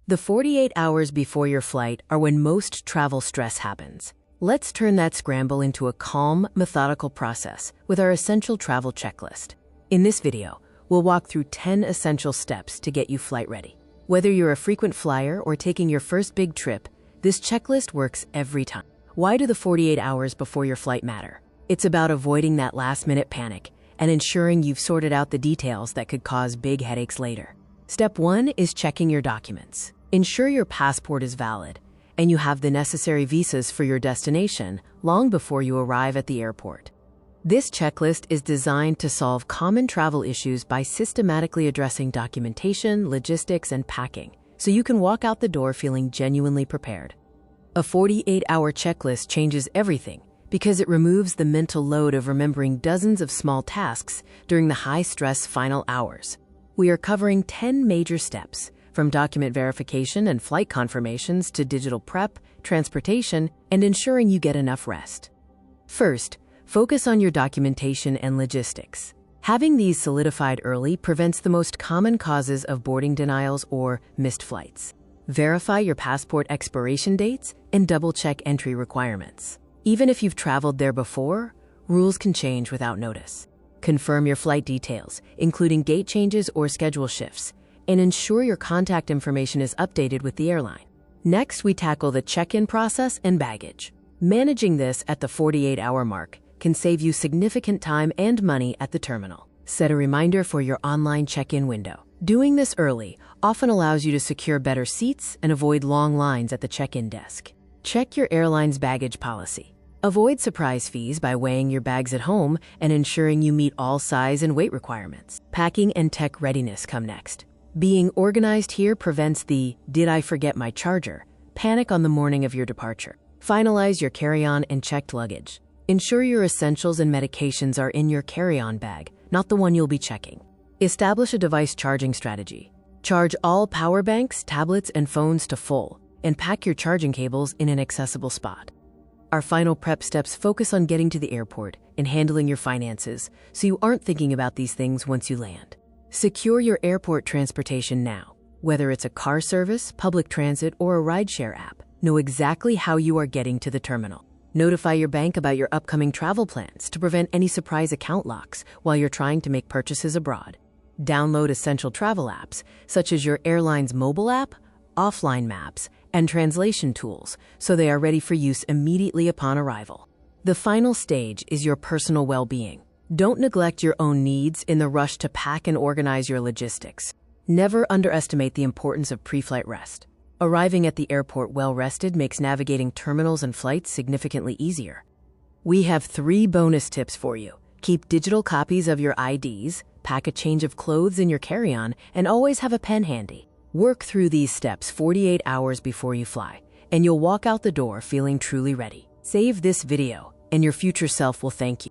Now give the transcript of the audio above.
The 48 hours before your flight are when most travel stress happens. Let's turn that scramble into a calm, methodical process with our essential travel checklist. In this video, we'll walk through 10 essential steps to get you flight ready. Whether you're a frequent flyer or taking your first big trip, this checklist works every time. Why do the 48 hours before your flight matter? It's about avoiding that last-minute panic and ensuring you've sorted out the details that could cause big headaches later. Step 1 is checking your documents. Ensure your passport is valid and you have the necessary visas for your destination long before you arrive at the airport. This checklist is designed to solve common travel issues by systematically addressing documentation, logistics, and packing, so you can walk out the door feeling genuinely prepared. A 48-hour checklist changes everything because it removes the mental load of remembering dozens of small tasks during the high-stress final hours. We are covering 10 major steps, from document verification and flight confirmations to digital prep, transportation, and ensuring you get enough rest. First, focus on your documentation and logistics. Having these solidified early prevents the most common causes of boarding denials or missed flights. Verify your passport expiration dates and double-check entry requirements. Even if you've traveled there before, rules can change without notice. Confirm your flight details, including gate changes or schedule shifts, and ensure your contact information is updated with the airline. Next, we tackle the check-in process and baggage. Managing this at the 48-hour mark can save you significant time and money at the terminal. Set a reminder for your online check-in window. Doing this early often allows you to secure better seats and avoid long lines at the check-in desk. Check your airline's baggage policy. Avoid surprise fees by weighing your bags at home and ensuring you meet all size and weight requirements. Packing and tech readiness come next. Being organized here prevents the "did I forget my charger" panic on the morning of your departure. Finalize your carry-on and checked luggage. Ensure your essentials and medications are in your carry-on bag, not the one you'll be checking. Establish a device charging strategy. Charge all power banks, tablets, and phones to full, and pack your charging cables in an accessible spot. Our final prep steps focus on getting to the airport and handling your finances, so you aren't thinking about these things once you land. Secure your airport transportation now. Whether it's a car service, public transit, or a rideshare app, know exactly how you are getting to the terminal. Notify your bank about your upcoming travel plans to prevent any surprise account locks while you're trying to make purchases abroad. Download essential travel apps, such as your airline's mobile app, offline maps, and translation tools, so they are ready for use immediately upon arrival. The final stage is your personal well-being. Don't neglect your own needs in the rush to pack and organize your logistics. Never underestimate the importance of pre-flight rest. Arriving at the airport well-rested makes navigating terminals and flights significantly easier. We have 3 bonus tips for you. Keep digital copies of your IDs, pack a change of clothes in your carry-on, and always have a pen handy. Work through these steps 48 hours before you fly, and you'll walk out the door feeling truly ready. Save this video, and your future self will thank you.